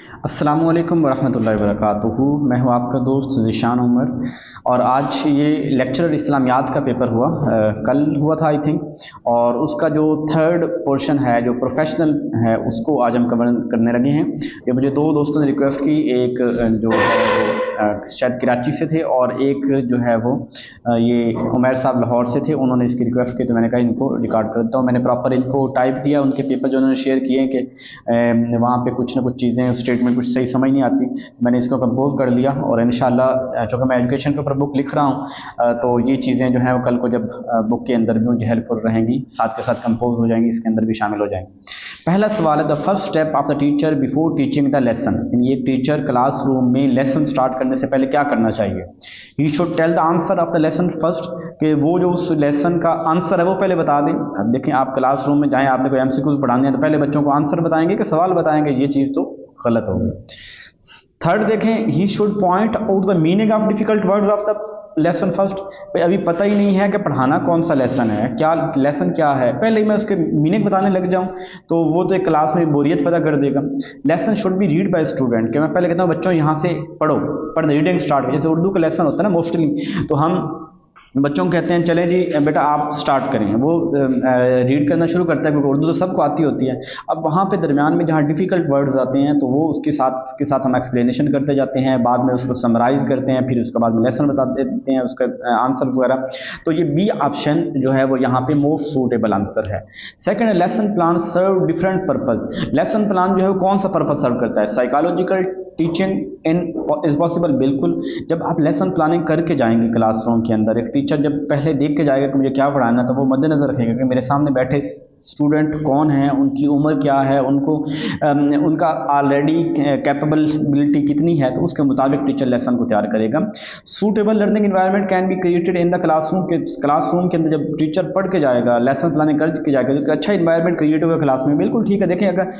अस्सलामु अलैकुम वरहमतुल्लाहि वबरकातुहू। मैं हूँ आपका दोस्त ज़ीशान उमर और आज ये लेक्चरर इस्लामियात का पेपर हुआ, कल हुआ था आई थिंक। और उसका जो थर्ड पोर्शन है जो प्रोफेशनल है उसको आज हम कवर करने लगे हैं। ये मुझे दो दोस्तों ने रिक्वेस्ट की, एक जो है वो शायद कराची से थे और एक जो है वो ये उमैर साहब लाहौर से थे। उन्होंने इसकी रिक्वेस्ट की तो मैंने कहा इनको रिकॉर्ड कर देता हूँ। मैंने प्रॉपर इनको टाइप किया, उनके पेपर जो उन्होंने शेयर किए कि वहाँ पे कुछ ना कुछ चीज़ें स्टेटमेंट कुछ सही समझ नहीं आती, मैंने इसको कंपोज कर लिया और इंशाल्लाह चूँकि मैं एजुकेशन के ऊपर बुक लिख रहा हूँ तो ये चीज़ें जो हैं वो कल को जब बुक के अंदर भी मुझे हेल्पफुल रहेंगी, साथ के साथ कंपोज हो जाएंगी, इसके अंदर भी शामिल हो जाएंगी। पहला सवाल है the first step of the teacher before teaching the lesson. यानी एक टीचर क्लासरूम में लेसन स्टार्ट करने से पहले क्या करना चाहिए? He should tell the answer of the lesson first, कि वो जो उस लेसन का आंसर है वो पहले बता दें। अब देखें, आप क्लासरूम में जाएं, आपने कोई एमसीक्यूज पढ़ाने हैं तो पहले बच्चों को आंसर बताएंगे कि सवाल बताएंगे? ये चीज़ तो गलत होगी। थर्ड देखें, he should point out the meaning of difficult words of the lesson first. भाई अभी पता ही नहीं है कि पढ़ाना कौन सा लेसन है, क्या लेसन क्या है, पहले ही मैं उसके मीनिंग बताने लग जाऊं तो वो तो एक क्लास में बोरियत पैदा कर देगा। Lesson should be read by student, कि मैं पहले कहता हूँ बच्चों यहाँ से पढ़ो, पढ़ रीडिंग स्टार्ट। जैसे उर्दू का लेसन होता है ना मोस्टली, तो हम बच्चों को कहते हैं चलें जी बेटा आप स्टार्ट करें, वो रीड करना शुरू करता है क्योंकि उर्दू तो सबको आती होती है। अब वहाँ पे दरमियान में जहाँ डिफ़िकल्ट वर्ड्स आते हैं तो वो उसके साथ हम एक्सप्लेनेशन करते जाते हैं, बाद में उसको समराइज़ करते हैं, फिर उसके बाद में लेसन बता देते हैं उसका आंसर वगैरह। तो ये बी ऑप्शन जो है वो यहाँ पे मोस्ट सूटेबल आंसर है। सेकेंड, लेसन प्लान सर्व डिफरेंट पर्पज़। लेसन प्लान जो है वो कौन सा पर्पज़ सर्व करता है? Psychological teaching in is possible. बिल्कुल, जब आप लेसन प्लानिंग करके जाएंगे क्लासरूम के अंदर, एक टीचर जब पहले देख के जाएगा कि मुझे क्या पढ़ाना है तो वो मद्देनजर रखेगा कि मेरे सामने बैठे स्टूडेंट कौन हैं, उनकी उम्र क्या है, उनको उनका ऑलरेडी कैपेबिलिटी कितनी है, तो उसके मुताबिक टीचर लेसन को तैयार करेगा। Suitable learning environment can be created in the classroom के अंदर जब टीचर पढ़ के जाएगा, लेसन प्लानिंग करके जाएगा, तो अच्छा इन्वायरमेंट क्रिएट होगा क्लास में। बिल्कुल ठीक है। देखें, अगर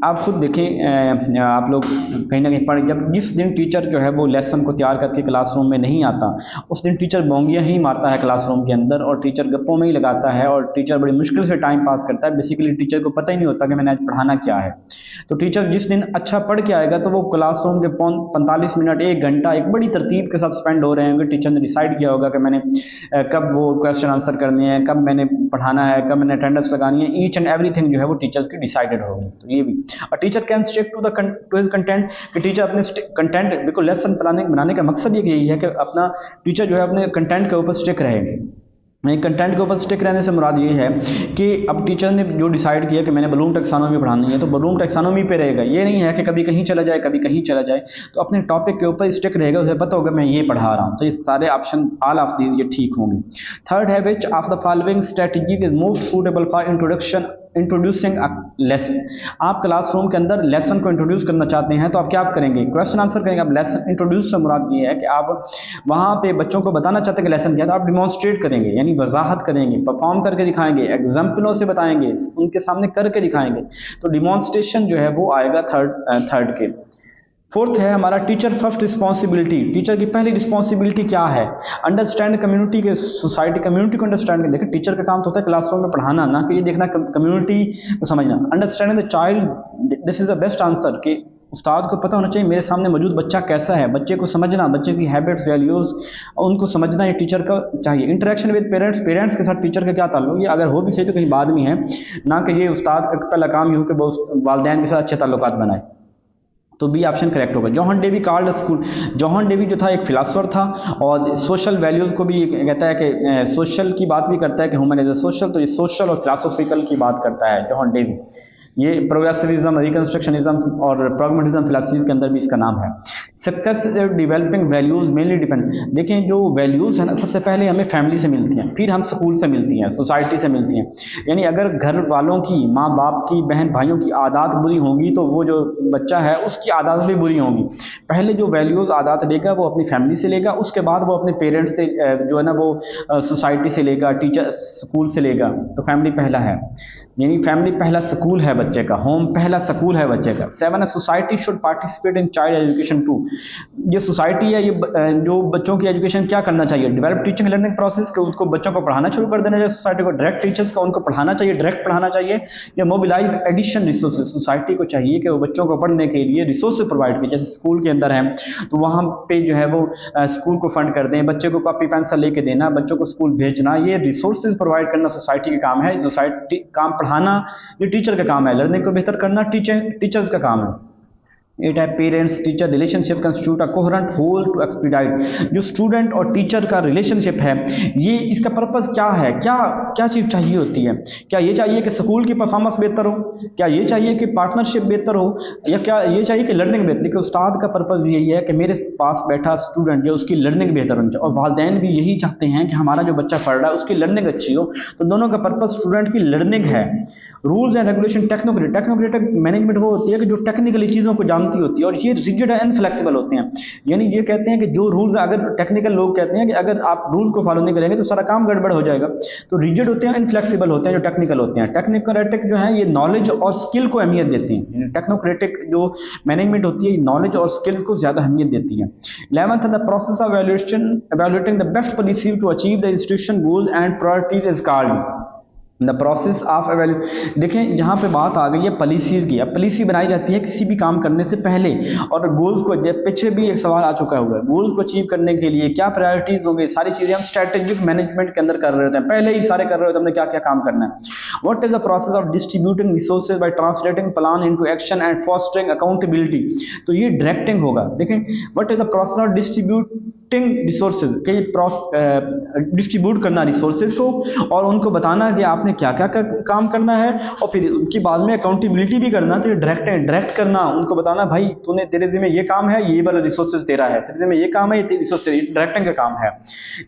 आप खुद देखें, आप लोग कहीं ना कहीं पढ़, जब जिस दिन टीचर जो है वो लेसन को तैयार करके क्लासरूम में नहीं आता, उस दिन टीचर बोंगियाँ ही मारता है क्लासरूम के अंदर और टीचर गप्पों में ही लगाता है और टीचर बड़ी मुश्किल से टाइम पास करता है। बेसिकली टीचर को पता ही नहीं होता कि मैंने आज पढ़ाना क्या है। तो टीचर जिस दिन अच्छा पढ़ के आएगा तो वो क्लासरूम के 45 मिनट 1 घंटा एक बड़ी तरतीब के साथ स्पेंड हो रहे होंगे। टीचर ने डिसाइड किया होगा कि मैंने कब वो क्वेश्चन आंसर करने हैं, कब मैंने पढ़ाना है, कब मैंने अटेंडेंस लगानी है, ईच एंड एवरीथिंग जो है वो टीचर्स की डिसाइडेड होगी। तो ये भी, और teacher can stick to his content, कि टीचर अपने कंटेंट, बिल्कुल लेसन प्लानिंग बनाने का मकसद यही है कि अपना टीचर जो है अपने कंटेंट के ऊपर स्टिक रहे। कंटेंट के ऊपर स्टिक रहने से मुराद ये है कि अब टीचर ने जो डिसाइड किया कि मैंने ब्लूम टैक्सोनॉमी पढ़ानी है तो ब्लूम टैक्सोनॉमी पे रहेगा। ये नहीं है कि कभी कहीं चला जाए कभी कहीं चला जाए, तो अपने टॉपिक के ऊपर स्टिक रहेगा, उसे पता होगा मैं ये पढ़ा रहा हूँ। तो ये सारे ऑप्शन, ऑल ऑफ दीज, ये ठीक होंगे। थर्ड है, which of the following strategy is most suitable for introducing lesson. आप क्लासरूम के अंदर लेसन को इंट्रोड्यूस करना चाहते हैं तो आप क्या करेंगे? क्वेश्चन आंसर करेंगे। आप लेसन इंट्रोड्यूस से मुराद ये है कि आप वहाँ पे बच्चों को बताना चाहते हैं कि लेसन क्या है, तो आप डिमॉन्स्ट्रेट करेंगे, यानी वजाहत करेंगे, परफॉर्म करके दिखाएंगे, एग्जाम्पलों से बताएंगे, उनके सामने करके दिखाएंगे। तो डिमॉन्स्ट्रेशन जो है वो आएगा थर्ड के। फोर्थ है हमारा टीचर फर्स्ट रिस्पॉन्सिबिलिटी। टीचर की पहली रिस्पॉन्सिबिलिटी क्या है? अंडरस्टैंड कम्युनिटी के, सोसाइटी, कम्युनिटी को अंडरस्टैंड कर। देखिए, टीचर का काम तो होता है क्लासरूम में पढ़ाना, ना कि ये देखना कम्युनिटी को समझना। Understanding the child, this is the best answer, कि उस्ताद को पता होना चाहिए मेरे सामने मौजूद बच्चा कैसा है, बच्चे को समझना, बच्चे की हैबिट्स, वैल्यूज़, उनको समझना ये टीचर का चाहिए। इंटरेक्शन विद पेरेंट्स, पेरेंट्स के साथ टीचर का क्या ताल्लुक, ये अगर हो भी सही तो कहीं बाद में है, ना कि ये उस्ताद का पहला काम ये हो कि वो वालिदैन के साथ अच्छे ताल्लुकात बनाए। तो बी ऑप्शन करेक्ट होगा। John Dewey called school. John Dewey जो था एक फिलासफर था और सोशल वैल्यूज़ को भी कहता है कि सोशल की बात भी करता है कि ह्यूमन इज सोशल, तो ये सोशल और फिलासफिकल की बात करता है जॉन डेवी। ये प्रोग्रेसिविज्म, रिकंस्ट्रक्शनिज्म और प्रैग्मेटिज्म फिलासफीज के अंदर भी इसका नाम है। Success developing values mainly depend. देखें, जो वैल्यूज़ है ना, सबसे पहले हमें फैमिली से मिलती हैं, फिर हम स्कूल से मिलती हैं, सोसाइटी से मिलती हैं। यानी अगर घर वालों की, माँ बाप की, बहन भाइयों की आदत बुरी होंगी तो वो जो बच्चा है उसकी आदत भी बुरी होंगी। पहले जो वैल्यूज़ आदत लेगा वो अपनी फैमिली से लेगा, उसके बाद वो अपने पेरेंट्स से जो है ना वो सोसाइटी से लेगा, टीचर, स्कूल से लेगा। तो फैमिली पहला है, यानी फैमिली पहला स्कूल है बच्चे का, होम पहला स्कूल है बच्चे का। 7 society should participate in child education too. ये सोसाइटी है, ये जो बच्चों की एजुकेशन क्या करना चाहिए, डेवलप टीचिंग लर्निंग प्रोसेस के उनको बच्चों को पढ़ाना शुरू कर देना चाहिए, सोसाइटी को डायरेक्ट टीचर्स का उनको पढ़ाना चाहिए, डायरेक्ट पढ़ाना चाहिए, या मोबिलाइज एडिशन रिसोर्सेज, सोसाइटी को चाहिए कि वो बच्चों को पढ़ने के लिए रिसोर्सेज प्रोवाइड करें, जैसे स्कूल के अंदर है तो वहाँ पे जो है वो स्कूल को फंड कर दें, बच्चे को कॉपी पेंसिल लेके देना, बच्चों को स्कूल भेजना, ये रिसोर्सेज प्रोवाइड करना सोसाइटी का काम है। सोसाइटी काम पढ़ाना ये टीचर का काम है, लर्निंग को बेहतर करना टीचर्स का काम है। इट है parents teacher relationship constitute a coherent whole to expedite, जो स्टूडेंट और टीचर का रिलेशनशिप है ये इसका पर्पस क्या है, क्या क्या चीज़ चाहिए होती है, क्या ये चाहिए कि स्कूल की परफॉर्मेंस बेहतर हो, क्या ये चाहिए कि पार्टनरशिप बेहतर हो, या क्या ये चाहिए कि लर्निंग बेहतर। देखिए उस्ताद का पर्पस भी यही है कि मेरे पास बैठा स्टूडेंट जो उसकी लर्निंग बेहतर होनी चाहिए, और वालिदैन भी यही चाहते हैं कि हमारा जो बच्चा पढ़ रहा है उसकी लर्निंग अच्छी हो, तो दोनों का पर्पस स्टूडेंट की लर्निंग है। Rules and regulation technocratic management वो होती है कि जो टेक्निकली चीज़ों को जानती होती है, और ये रिजिड एंड फ्लेक्सिबल होते हैं, यानी ये कहते हैं कि जो रूल्स, अगर टेक्निकल लोग कहते हैं कि अगर आप रूल्स को फॉलो नहीं करेंगे तो सारा काम गड़बड़ हो जाएगा, तो रिजिड होते हैं, इनफ्लेक्सिबल होते हैं जो टेक्निकल होते हैं। टेक्नोक्रेटिक जो है ये नॉलेज और स्किल को अहमियत देते हैं, टेक्नोक्रेटिक जो मैनेजमेंट होती है नॉलेज और स्किल्स को ज़्यादा अहमियत देती है। 11th the process of evaluating the best policy to achieve the institution goals and priorities is called the process of देखें जहाँ पे बात आ गई है पॉलिसीज़ की। अब पॉलिसी बनाई जाती है किसी भी काम करने से पहले, और गोल्स को, पीछे भी एक सवाल आ चुका हुआ है, गोल्स को अचीव करने के लिए क्या प्रायोरिटीज़ होंगे, सारी चीज़ें हम स्ट्रेटेजिक मैनेजमेंट के अंदर कर रहे होते हैं, पहले ही सारे कर रहे होते हैं हमने क्या क्या काम करना है। What is the process of distributing resources by translating plan into action and fostering accountability, तो ये डायरेक्टिंग होगा। देखें what is the process of distributing resources, के डिस्ट्रीब्यूट करना रिसोर्सेज को और उनको बताना कि आपने क्या क्या काम करना है, और फिर उनकी बाद में अकाउंटेबिलिटी भी करना, तो ये डायरेक्ट करना, उनको बताना भाई तूने, तेरे जिम्मे ये काम है, ये वाला रिसोर्सेज तेरा है, तेरे जिम्मे ये काम है, ये रिसोर्स तेरी, डायरेक्टिंग का काम है।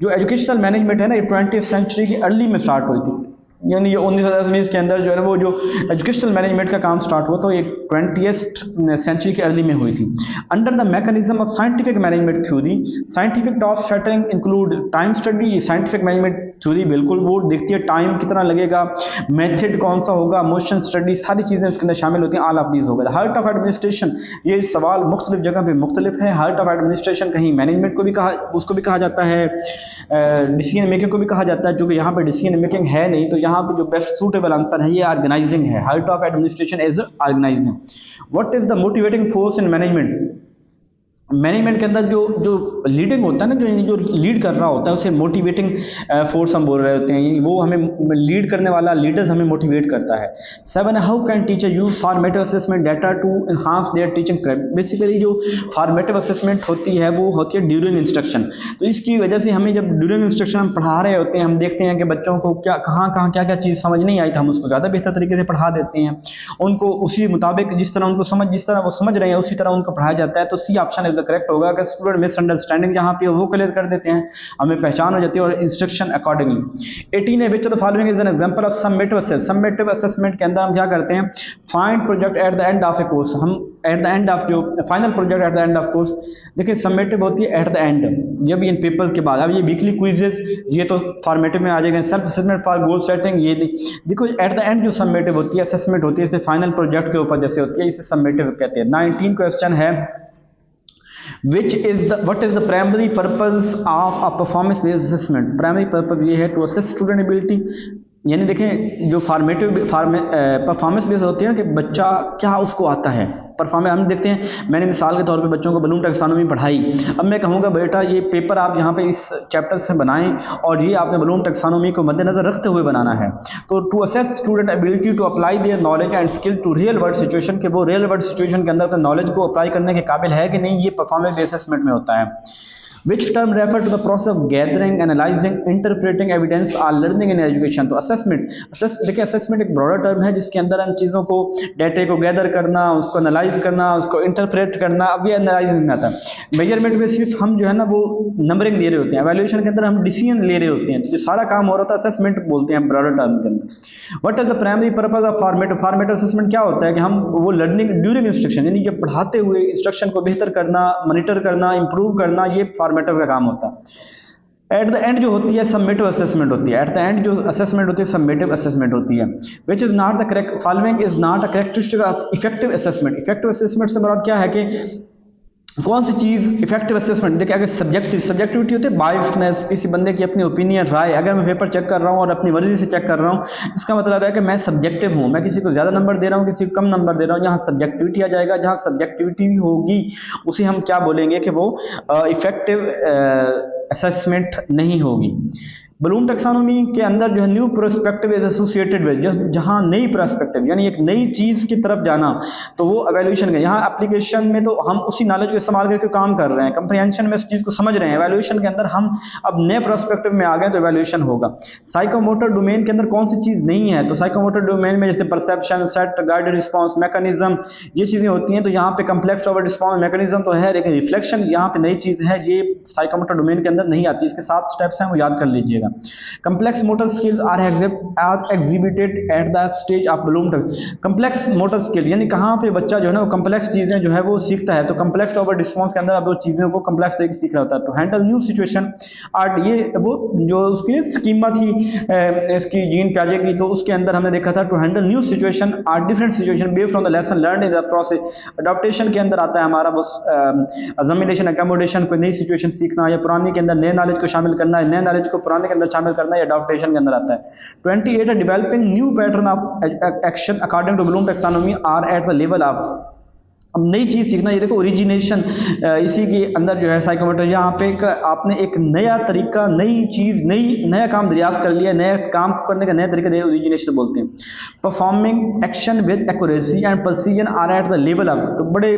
जो एजुकेशनल मैनेजमेंट है ना, ये 20th सेंचुरी की अर्ली में स्टार्ट हुई थी, यानी ये 1920 के अंदर जो है वो जो एजुकेशनल मैनेजमेंट का काम स्टार्ट हुआ तो ये 20th सेंचुरी के अर्ली में हुई थी। Under the mechanism of scientific management theory, scientific task setting include time study, scientific management theory बिल्कुल वो देखती है टाइम कितना लगेगा, मेथड कौन सा होगा, मोशन स्टडी, सारी चीज़ें इसके अंदर शामिल होती हैं। ऑल ऑफ दीज होगा। हार्ट ऑफ एडमिनिस्ट्रेशन, ये सवाल मुख्तलिफ जगह पे मुख्तलिफ है। हार्ट ऑफ एडमिनिस्ट्रेशन कहीं मैनेजमेंट को भी कहा, उसको भी कहा जाता है, डिसीजन मेकिंग को भी कहा जाता है, जो कि यहाँ पे डिसीजन मेकिंग है नहीं, तो यहाँ पे जो बेस्ट सूटेबल आंसर है ये ऑर्गेनाइजिंग है। Heart of administration is organising. What is the motivating force in management, management के अंदर जो लीडिंग होता है ना, जो लीड कर रहा होता है उसे मोटिवेटिंग फोर्स हम बोल रहे होते हैं, वो हमें लीड करने वाला, लीडर्स हमें मोटिवेट करता है। 7 how can teacher use formative assessment data to enhance their teaching credit, basically जो फॉर्मेटिव असेसमेंट होती है वो होती है ड्यूरिंग इंस्ट्रक्शन, तो इसकी वजह से हमें जब ड्यूरिंग इंस्ट्रक्शन हम पढ़ा रहे होते हैं, हम देखते हैं कि बच्चों को क्या कहाँ क्या क्या चीज़ समझ नहीं आई, तो हम उसको ज़्यादा बेहतर तरीके से पढ़ा देते हैं, उनको उसी मुताबिक जिस तरह वो समझ रहे हैं उसी तरह उनको पढ़ाया जाता है। तो C option is the correct होगा कि स्टूडेंट मिसअंडरस्टैंडिंग जहां पे वो क्लियर कर देते हैं, हमें पहचान हो जाती है और इंस्ट्रक्शन अकॉर्डिंगली। 18 है, which of the following is an example of summative assessment, summative assessment के अंदर हम क्या करते हैं, find project at the end of A course, हम एट द एंड ऑफ जो final project at the end of course, देखिए summative होती है एट द एंड, जब इन पेपर्स के बाद। अब ये वीकली क्विजेज ये तो फॉर्मेटिव में आ जाएगा, self assessment for goal setting ये देखो एट द एंड जो समेटिव होती है, असेसमेंट होती है, इसे फाइनल प्रोजेक्ट के ऊपर जैसे होती है, इसे समेटिव कहते हैं। 19 क्वेश्चन है, what is the primary purpose of a performance based assessment, primary purpose ये है टू असेस स्टूडेंट एबिलिटी, यानी देखें जो परफॉर्मेंस बेस्ड होती है कि बच्चा क्या उसको आता है परफॉर्मेंस। हम देखते हैं, मैंने मिसाल के तौर पे बच्चों को ब्लूम टैक्सोनॉमी पढ़ाई, अब मैं कहूँगा बेटा ये पेपर आप यहाँ पे इस चैप्टर से बनाएं और ये आपने ब्लूम टैक्सोनॉमी को मद्देनजर रखते हुए बनाना है। तो to assess student ability to apply their knowledge and skill to real world situation, के वो रियल वर्ल्ड सिचुएशन के अंदर अपने नॉलेज को अप्लाई करने के काबिल है कि नहीं, ये परफॉर्मेंस बेस्ड असेसमेंट में होता है। Which term refer to the process of gathering, analyzing, interpreting evidence or learning in education? तो assessment, देखिए assessment एक broader term है जिसके अंदर हम चीज़ों को, डेटे को गैदर करना, उसको एनालाइज करना, उसको इंटरप्रेट करना। अब ये एनालाइज नहीं आता, मेजरमेंट में सिर्फ हम जो है ना वो नंबरिंग दे रहे होते हैं, एवेल्यूएशन के अंदर हम डिसीजन ले रहे होते हैं, तो जो सारा काम हो रहा था असेसमेंट बोलते हैं ब्रॉडर टर्म के अंदर। What is the primary purpose of formative assessment, क्या होता है कि हम वो लर्निंग ड्यूरिंग इंस्ट्रक्शन, यानी जब पढ़ाते हुए इंस्ट्रक्शन को बेहतर करना, मॉनिटर करना, इंप्रूव करना, ये फॉर्मेटिव का काम होता है। एट द एंड जो होती है समेटिव असेसमेंट होती है, एट द एंड जो असेसमेंट होती है समेटिव असेसमेंट होती है। Which is not the correct, following is not a characteristic of effective assessment. Effective assessment से मुराद क्या है कि कौन सी चीज़ इफेक्टिव असेसमेंट, देखिए अगर सब्जेक्टिविटी होती है बायस्डनेस, किसी बंदे की अपनी ओपिनियन राय, अगर मैं पेपर चेक कर रहा हूँ और अपनी मर्जी से चेक कर रहा हूँ, इसका मतलब है कि मैं सब्जेक्टिव हूँ, मैं किसी को ज़्यादा नंबर दे रहा हूँ, किसी को कम नंबर दे रहा हूँ। यहाँ सब्जेक्टिविटी आ जाएगा, जहाँ सब्जेक्टिविटी होगी उसे हम क्या बोलेंगे कि वो इफेक्टिव असेसमेंट नहीं होगी। ब्लूम टैक्सोनॉमी के अंदर जो है new prospective is associated with, जहाँ नई प्रोस्पेक्टिव यानी एक नई चीज़ की तरफ जाना, तो वो एवेल्यूएशन का। यहाँ एप्लीकेशन में तो हम उसी नॉलेज को इस्तेमाल करके काम कर रहे हैं, कंप्रिहेंशन में उस चीज़ को समझ रहे हैं, एवेल्यूएशन के अंदर हम अब नए प्रोस्पेक्टिव में आ गए तो एवेल्यूएशन होगा। साइकोमोटर डोमेन के अंदर कौन सी चीज़ नहीं है, तो साइकोमोटर डोमेन में जैसे perception, set, guided response, mechanism, ये चीज़ें होती हैं। तो यहाँ पे कम्प्लेक्स ओवर रिस्पॉन्स मैकेनिज्म तो है, लेकिन रिफ्लेक्शन यहाँ पे नई चीज़ है, ये साइकोमोटर डोमेन के अंदर नहीं आती। इसके 7 स्टेप्स हैं, वो याद कर लीजिएगा। Complex motor skills are exhibited at the stage of Bloom. Complex motor skill यानी कहाँ पे बच्चा जो है ना वो कम्प्लेक्स चीज़ें जो है वो सीखता है। तो कम्प्लेक्स ओवर रिस्पॉन्स के अंदर अब वो चीज़ों को कम्प्लेक्स तरीके से सीख रहा होता है। तो हैंडल न्यू सिचुएशन आर्ट, ये वो जो उसकी स्कीमा थी इसकी जीन प्याजे की, तो उसके अंदर हमने देखा था to handle new situation or different situation based on the lesson learn in the process. Adaptation के अंदर आता है हमारा वो अजमिलेशन, अकोमोडेशन, कोई नई सिचुएशन सीखना या पुरानी के अंदर नए नॉलेज को शामिल करना है, नए नॉलेज को पुराने के अंदर शामिल करना है, अडॉप्टेशन के अंदर आता है। 28 developing new pattern of action according to Bloom taxonomy are at the level of. अब नई चीज़ सीखना, ये देखो ओरिजिनेशन इसी के अंदर जो है साइकोमोटर, यहाँ पे आपने एक नया तरीका, नई चीज़, नया काम दरियाफ्त कर लिया, नया काम करने का नया तरीका दे, ओरिजिनेशन बोलते हैं। Performing action with accuracy and precision are at the level of, तो बड़े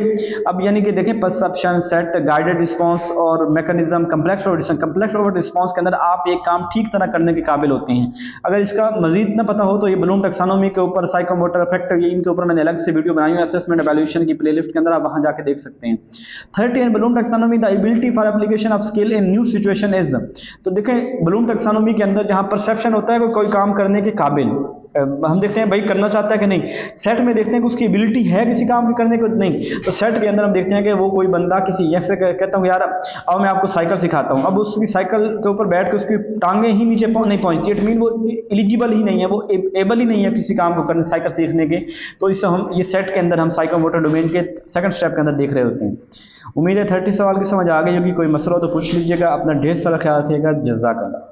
अब यानी कि देखें परसेप्शन, सेट, गाइडेड रिस्पॉन्स और मैकेनिज्म, कम्प्लेक्स ओवर रिस्पॉन्स के अंदर आप एक काम ठीक तरह करने के काबिल होते हैं। अगर इसका मजीद न पता हो तो ये ब्लूम टैक्सोनॉमी के ऊपर, साइकोमोटर इफेक्ट, ये इनके ऊपर मैंने अलग से वीडियो बनाई है, असेसमेंट एवैल्यूएशन की प्लेलिस्ट के अंदर आप वहां जाके देख सकते हैं। 30 Bloom taxonomy the ability for application of skill in new situation is, तो देखें ब्लूम टैक्सोनॉमी के अंदर जहां परसेप्शन होता है कोई काम करने के काबिल, हम देखते हैं भाई करना चाहता है कि नहीं। सेट में देखते हैं कि उसकी एबिलिटी है किसी काम की करने को, नहीं। तो सेट के अंदर हम देखते हैं कि वो कोई बंदा किसी ऐसे कहता हूँ यार अब मैं आपको साइकिल सिखाता हूँ, अब उसकी साइकिल के ऊपर बैठ के उसकी टांगे ही नीचे नहीं पहुंचती, इट मीन वो एलिजिबल ही नहीं है, वो एबल ही नहीं है किसी काम को करने, साइकिल सीखने के। तो इससे हम ये सेट के अंदर हम साइकोमोटर डोमेन के सेकंड स्टेप के अंदर देख रहे होते हैं। उम्मीद है 30 सवाल की समझ आ गई होगी। कोई मसला हो तो पूछ लीजिएगा। अपना ढेर सारा ख्याल रखिएगा। जज़ाकल्लाह।